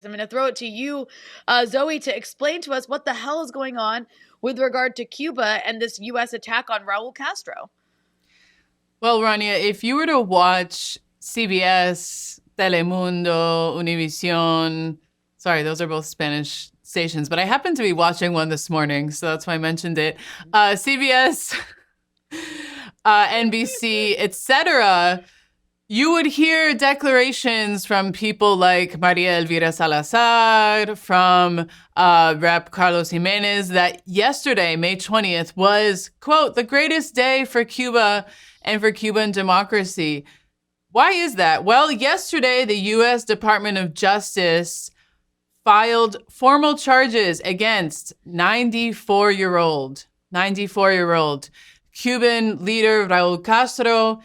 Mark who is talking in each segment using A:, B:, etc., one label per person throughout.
A: I'm going to throw it to you, Zoe, to explain to us what the hell is going on with regard to Cuba and this U.S. attack on Raúl Castro.
B: Well, Rania, if you were to watch CBS, Telemundo, Univision, sorry, those are both Spanish stations, but I happened to be watching one this morning, so that's why I mentioned it. CBS, NBC, etc., you would hear declarations from people like Maria Elvira Salazar, from Rep. Carlos Jimenez, that yesterday, May 20th, was, quote, the greatest day for Cuba and for Cuban democracy. Why is that? Well, yesterday, the U.S. Department of Justice filed formal charges against 94-year-old Cuban leader Raúl Castro.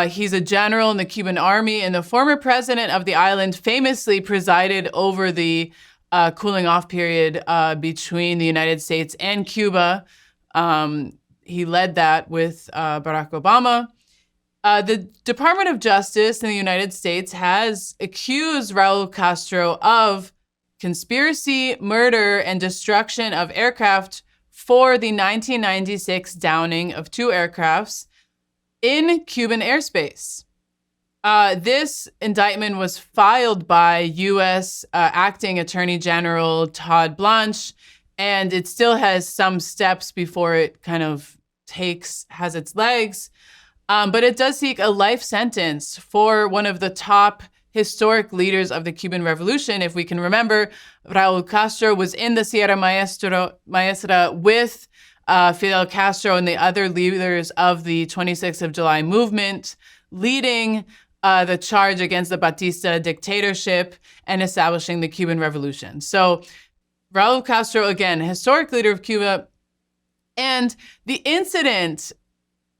B: He's a general in the Cuban army, and the former president of the island famously presided over the cooling off period between the United States and Cuba. He led that with Barack Obama. The Department of Justice in the United States has accused Raúl Castro of conspiracy, murder, and destruction of aircraft for the 1996 downing of two aircrafts in Cuban airspace. This indictment was filed by U.S. Acting Attorney General Todd Blanche, and it still has some steps before it kind of has its legs. But it does seek a life sentence for one of the top historic leaders of the Cuban Revolution. If we can remember, Raúl Castro was in the Sierra Maestra with Fidel Castro and the other leaders of the 26th of July movement, leading the charge against the Batista dictatorship and establishing the Cuban Revolution. So Raúl Castro, again, historic leader of Cuba. And the incident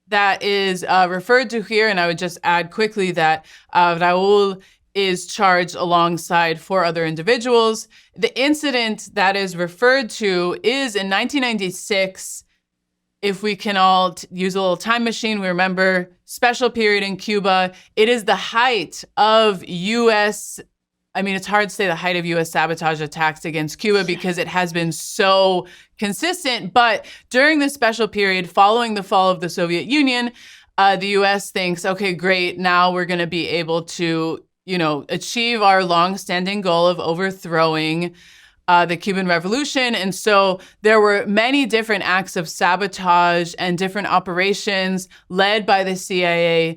B: that is referred to here, and I would just add quickly that Raúl is charged alongside four other individuals. The incident that is referred to is in 1996. If we can all use a little time machine, we remember special period in Cuba. It is the height of U.S. it's hard to say the height of U.S. sabotage attacks against Cuba because it has been so consistent. But during this special period following the fall of the Soviet Union, the U.S. thinks, okay, great, now we're going to be able to achieve our long-standing goal of overthrowing the Cuban Revolution. And so there were many different acts of sabotage and different operations led by the CIA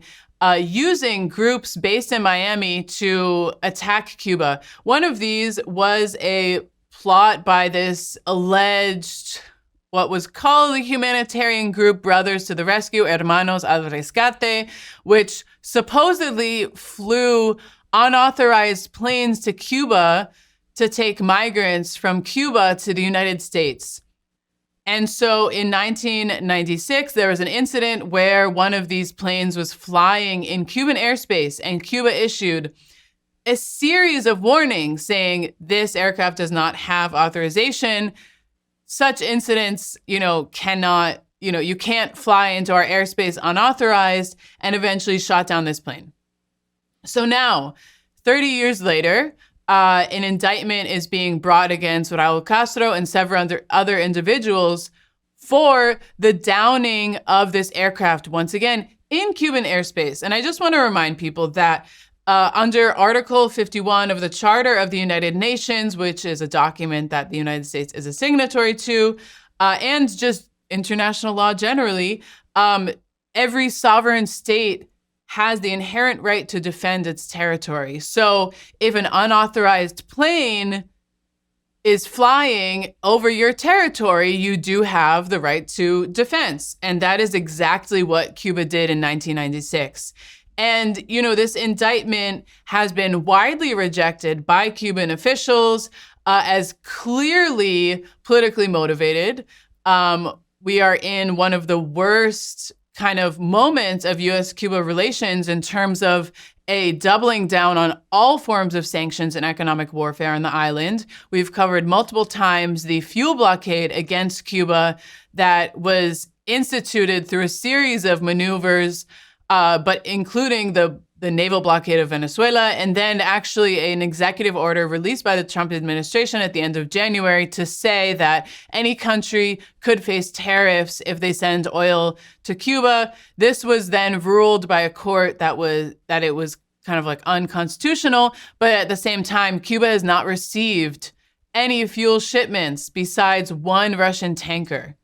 B: using groups based in Miami to attack Cuba. One of these was a plot by this alleged, what was called the humanitarian group Brothers to the Rescue, Hermanos al Rescate, which supposedly flew unauthorized planes to Cuba to take migrants from Cuba to the United States. And so in 1996, there was an incident where one of these planes was flying in Cuban airspace, and Cuba issued a series of warnings saying this aircraft does not have authorization. Such incidents, cannot, you can't fly into our airspace unauthorized, and eventually shot down this plane. So now, 30 years later, an indictment is being brought against Raúl Castro and several other individuals for the downing of this aircraft, once again, in Cuban airspace. And I just want to remind people that under Article 51 of the Charter of the United Nations, which is a document that the United States is a signatory to, and just international law generally, every sovereign state has the inherent right to defend its territory. So if an unauthorized plane is flying over your territory, you do have the right to defense. And that is exactly what Cuba did in 1996. And, this indictment has been widely rejected by Cuban officials as clearly politically motivated. We are in one of the worst kind of moments of US-Cuba relations in terms of a doubling down on all forms of sanctions and economic warfare on the island. We've covered multiple times the fuel blockade against Cuba that was instituted through a series of maneuvers, but including the the naval blockade of Venezuela, and then actually an executive order released by the Trump administration at the end of January to say that any country could face tariffs if they send oil to Cuba. This was then ruled by a court that it was kind of like unconstitutional, but at the same time, Cuba has not received any fuel shipments besides one Russian tanker,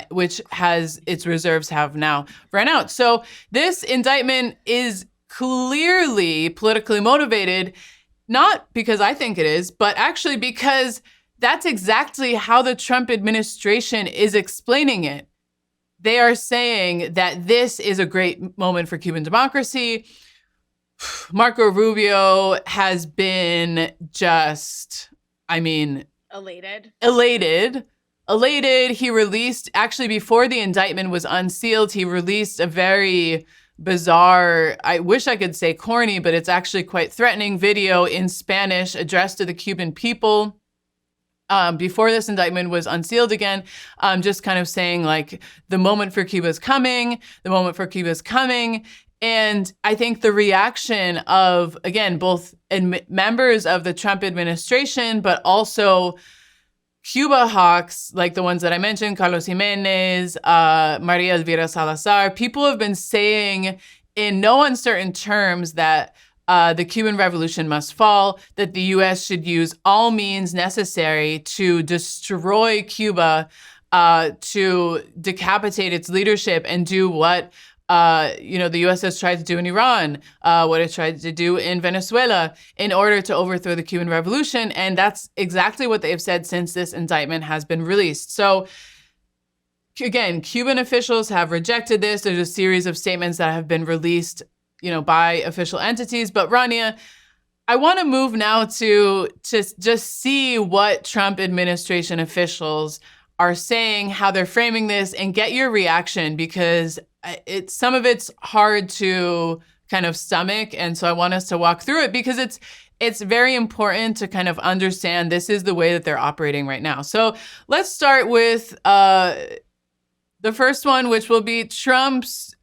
B: which has its reserves have now run out. So this indictment is clearly politically motivated, not because I think it is, but actually because that's exactly how the Trump administration is explaining it. They are saying that this is a great moment for Cuban democracy. Marco Rubio has been just, elated. He released, actually before the indictment was unsealed, he released a very bizarre, I wish I could say corny, but it's actually quite threatening video in Spanish addressed to the Cuban people. Before this indictment was unsealed again, just kind of saying like, the moment for Cuba is coming, the moment for Cuba is coming. And I think the reaction of, again, both members of the Trump administration, but also Cuba hawks, like the ones that I mentioned, Carlos Jimenez, Maria Elvira Salazar, people have been saying in no uncertain terms that the Cuban Revolution must fall, that the U.S. should use all means necessary to destroy Cuba, to decapitate its leadership and do what the U.S. has tried to do in Iran, what it tried to do in Venezuela in order to overthrow the Cuban Revolution. And that's exactly what they've said since this indictment has been released. So again, Cuban officials have rejected this. There's a series of statements that have been released, by official entities. But Rania, I want to move now to just see what Trump administration officials are saying, how they're framing this, and get your reaction, because some of it's hard to kind of stomach. And so I want us to walk through it because it's very important to kind of understand this is the way that they're operating right now. So let's start with the first one, which will be Trump's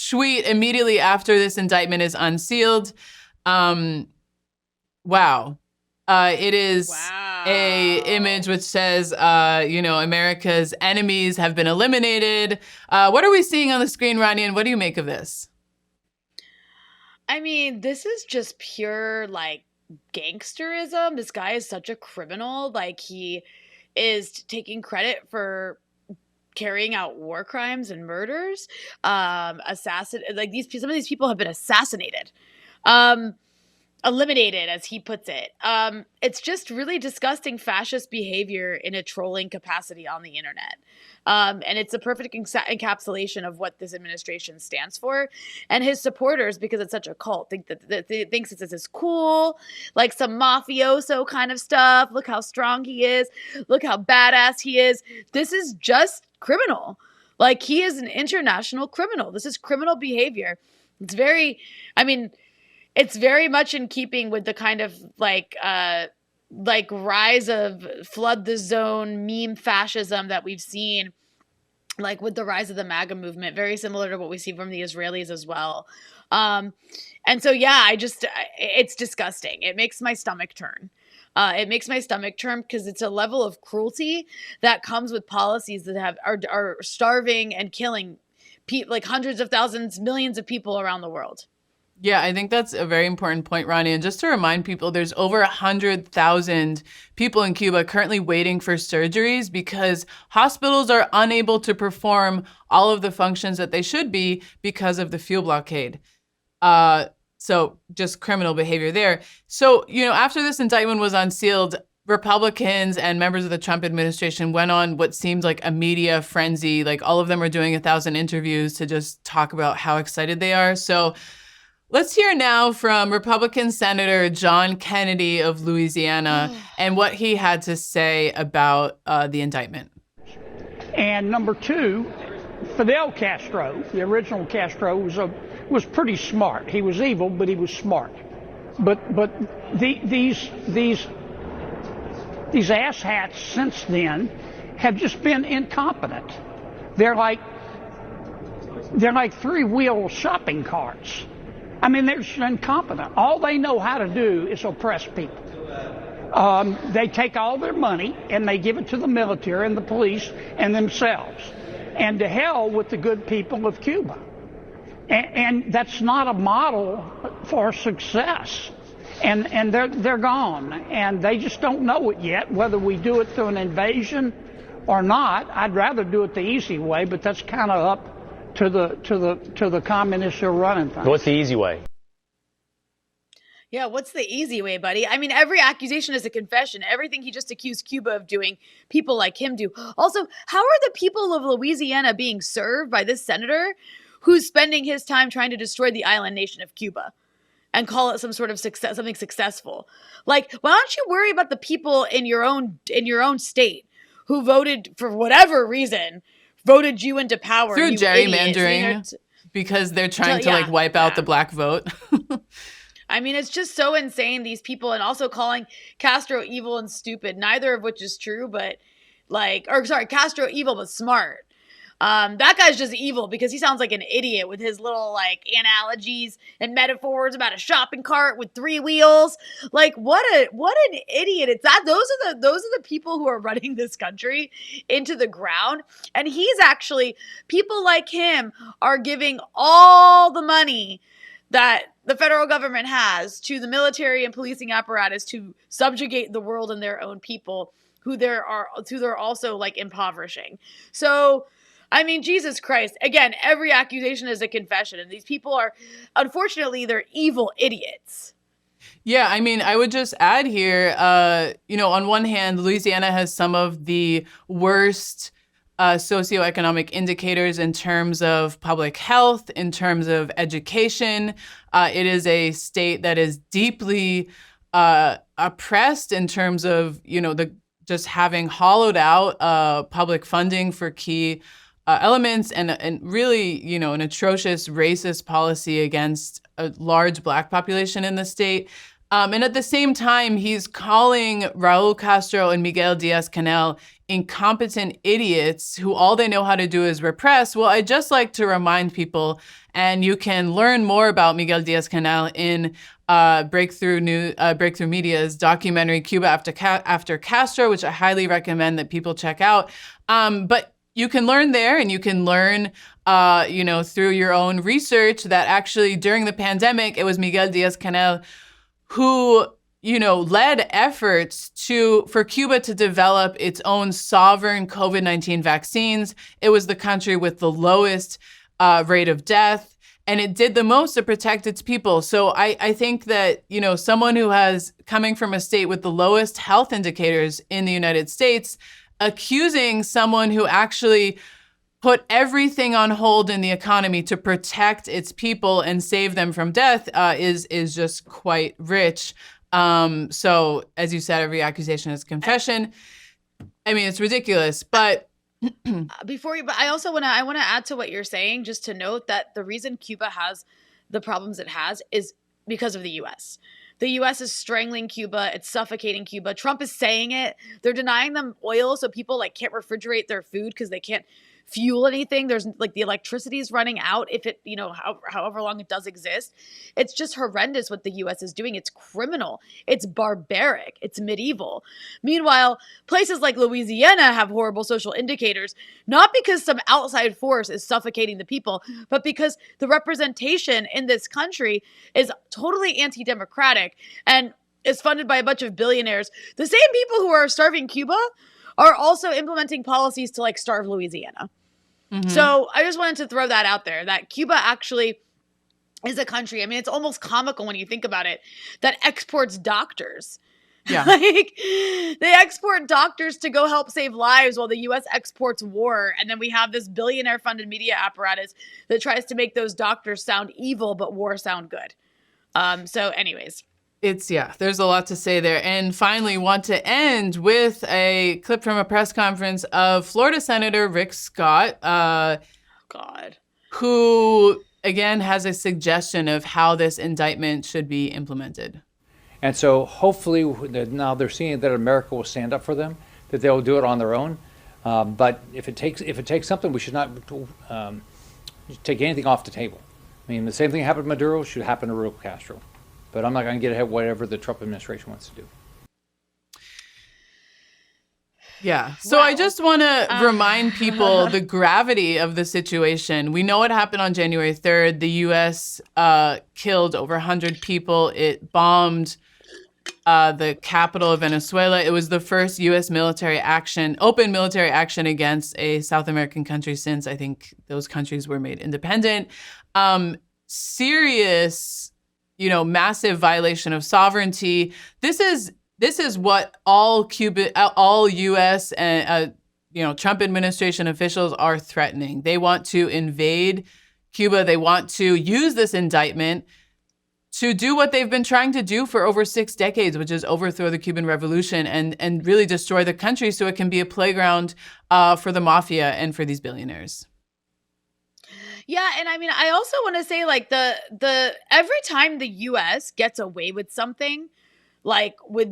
B: tweet immediately after this indictment is unsealed. Wow. It is a image which says, America's enemies have been eliminated. What are we seeing on the screen, Rania, and what do you make of this?
A: This is just pure, gangsterism. This guy is such a criminal. He is taking credit for carrying out war crimes and murders. Some of these people have been assassinated. Eliminated, as he puts it. It's just really disgusting fascist behavior in a trolling capacity on the internet. And it's a perfect encapsulation of what this administration stands for. And his supporters, because it's such a cult, thinks this is cool, like some mafioso kind of stuff. Look how strong he is. Look how badass he is. This is just criminal. He is an international criminal. This is criminal behavior. It's very much in keeping with the kind of rise of flood the zone meme fascism that we've seen, with the rise of the MAGA movement, very similar to what we see from the Israelis as well. And so, it's disgusting. It makes my stomach turn. Because it's a level of cruelty that comes with policies that are starving and killing hundreds of thousands, millions of people around the world.
B: Yeah, I think that's a very important point, Ronnie. And just to remind people, there's over 100,000 people in Cuba currently waiting for surgeries because hospitals are unable to perform all of the functions that they should be because of the fuel blockade. So just criminal behavior there. So, after this indictment was unsealed, Republicans and members of the Trump administration went on what seemed like a media frenzy. All of them are doing 1,000 interviews to just talk about how excited they are. So let's hear now from Republican Senator John Kennedy of Louisiana and what he had to say about the indictment.
C: And number two, Fidel Castro, the original Castro, was pretty smart. He was evil, but he was smart. But these asshats since then have just been incompetent. They're like three-wheel shopping carts. I mean, they're just incompetent. All they know how to do is oppress people. They take all their money and they give it to the military and the police and themselves. And to hell with the good people of Cuba. And that's not a model for success. And they're gone. And they just don't know it yet, whether we do it through an invasion or not. I'd rather do it the easy way, but that's kind of up to the communists who are running things.
D: What's the easy way?
A: Yeah, what's the easy way, buddy? I mean, every accusation is a confession. Everything he just accused Cuba of doing, people like him do. Also, how are the people of Louisiana being served by this senator who's spending his time trying to destroy the island nation of Cuba and call it some sort of success, something successful? Like, why don't you worry about the people in your own state who voted for whatever reason, voted you into power
B: through
A: you
B: gerrymandering, because they're trying to like wipe out the black vote.
A: I mean, it's just so insane, these people, and also calling Castro evil and stupid, neither of which is true, but Castro evil but smart. That guy's just evil because he sounds like an idiot with his little like analogies and metaphors about a shopping cart with 3 wheels. Like what an idiot. It's that those are the people who are running this country into the ground. And he's actually, people like him are giving all the money that the federal government has to the military and policing apparatus to subjugate the world and their own people who they're also like impoverishing. So, I mean, Jesus Christ, again, every accusation is a confession. And these people are, unfortunately, they're evil idiots.
B: Yeah, I mean, I would just add here, on one hand, Louisiana has some of the worst socioeconomic indicators in terms of public health, in terms of education. It is a state that is deeply oppressed in terms of, just having hollowed out public funding for key elements and really, an atrocious racist policy against a large black population in the state. And at the same time, he's calling Raúl Castro and Miguel Díaz-Canel incompetent idiots who all they know how to do is repress. Well, I'd just like to remind people, and you can learn more about Miguel Díaz-Canel in Breakthrough Media's documentary Cuba After Castro, which I highly recommend that people check out. But you can learn there, and you can learn, through your own research that actually during the pandemic, it was Miguel Díaz-Canel who, led efforts for Cuba to develop its own sovereign COVID-19 vaccines. It was the country with the lowest rate of death, and it did the most to protect its people. So I think that, someone who has coming from a state with the lowest health indicators in the United States, accusing someone who actually put everything on hold in the economy to protect its people and save them from death is just quite rich. So as you said, every accusation is confession. I mean, it's ridiculous, but
A: I also want to add to what you're saying, just to note that the reason Cuba has the problems it has is because of the U.S. The U.S. is strangling Cuba. It's suffocating Cuba. Trump is saying it. They're denying them oil so people can't refrigerate their food because they can't fuel anything. There's the electricity is running out if it, however long it does exist. It's just horrendous what the U.S. is doing. It's criminal. It's barbaric. It's medieval. Meanwhile, places like Louisiana have horrible social indicators, not because some outside force is suffocating the people, but because the representation in this country is totally anti-democratic and is funded by a bunch of billionaires. The same people who are starving Cuba are also implementing policies to starve Louisiana. Mm-hmm. So I just wanted to throw that out there, that Cuba actually is a country, I mean, it's almost comical when you think about it, that exports doctors. Yeah. They export doctors to go help save lives while the U.S. exports war. And then we have this billionaire funded media apparatus that tries to make those doctors sound evil, but war sound good. So anyways.
B: There's a lot to say there. And finally, want to end with a clip from a press conference of Florida Senator Rick Scott, who, again, has a suggestion of how this indictment should be implemented.
E: And so hopefully now they're seeing that America will stand up for them, that they'll do it on their own. But if it takes something, we should not take anything off the table. I mean, the same thing happened to Maduro should happen to Raúl Castro. But I'm not going to get ahead of whatever the Trump administration wants to do.
B: Yeah. So I just want to remind people the gravity of the situation. We know what happened on January 3rd. The U.S. Killed over 100 people. It bombed the capital of Venezuela. It was the first U.S. military action, open military action against a South American country since I think those countries were made independent. Serious, massive violation of sovereignty. This is what all U.S. and Trump administration officials are threatening. They want to invade Cuba. They want to use this indictment to do what they've been trying to do for over 6 decades, which is overthrow the Cuban Revolution and really destroy the country so it can be a playground for the mafia and for these billionaires.
A: Yeah, and I mean, I also want to say, like, the every time the U.S. gets away with something, like with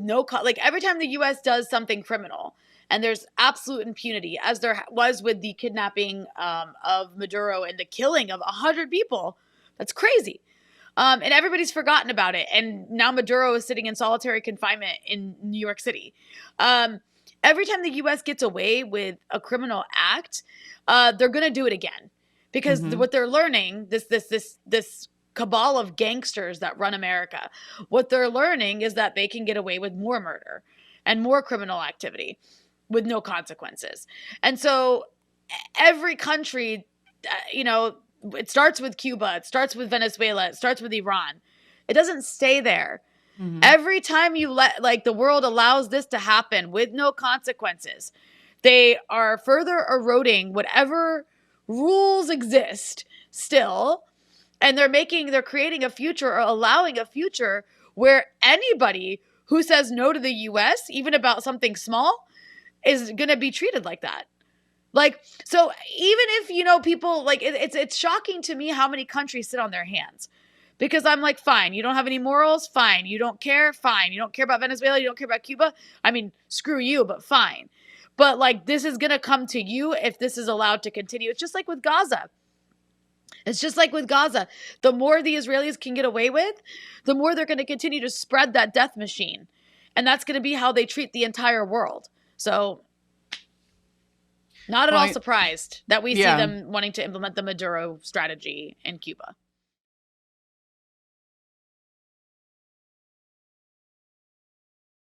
A: every time the U.S. does something criminal, and there's absolute impunity, as there was with the kidnapping of Maduro and the killing of 100 people, that's crazy. And everybody's forgotten about it. And now Maduro is sitting in solitary confinement in New York City. Every time the U.S. gets away with a criminal act, they're going to do it again. Because what they're learning, this cabal of gangsters that run America, what they're learning is that they can get away with more murder and more criminal activity with no consequences. And so every country, it starts with Cuba, it starts with Venezuela, it starts with Iran. It doesn't stay there. Every time you the world allows this to happen with no consequences, they are further eroding whatever rules exist still, and they're creating a future or allowing a future where anybody who says no to the US, even about something small, is going to be treated like that. Like, so even if, people, like, it's shocking to me how many countries sit on their hands. Because I'm like, fine, you don't have any morals? Fine. You don't care? Fine. You don't care about Venezuela? You don't care about Cuba? I mean, screw you, but fine. But, like, this is going to come to you if this is allowed to continue. It's just like with Gaza. The more the Israelis can get away with, the more they're going to continue to spread that death machine. And that's going to be how they treat the entire world. So, not at all surprised that we see them wanting to implement the Maduro strategy in Cuba.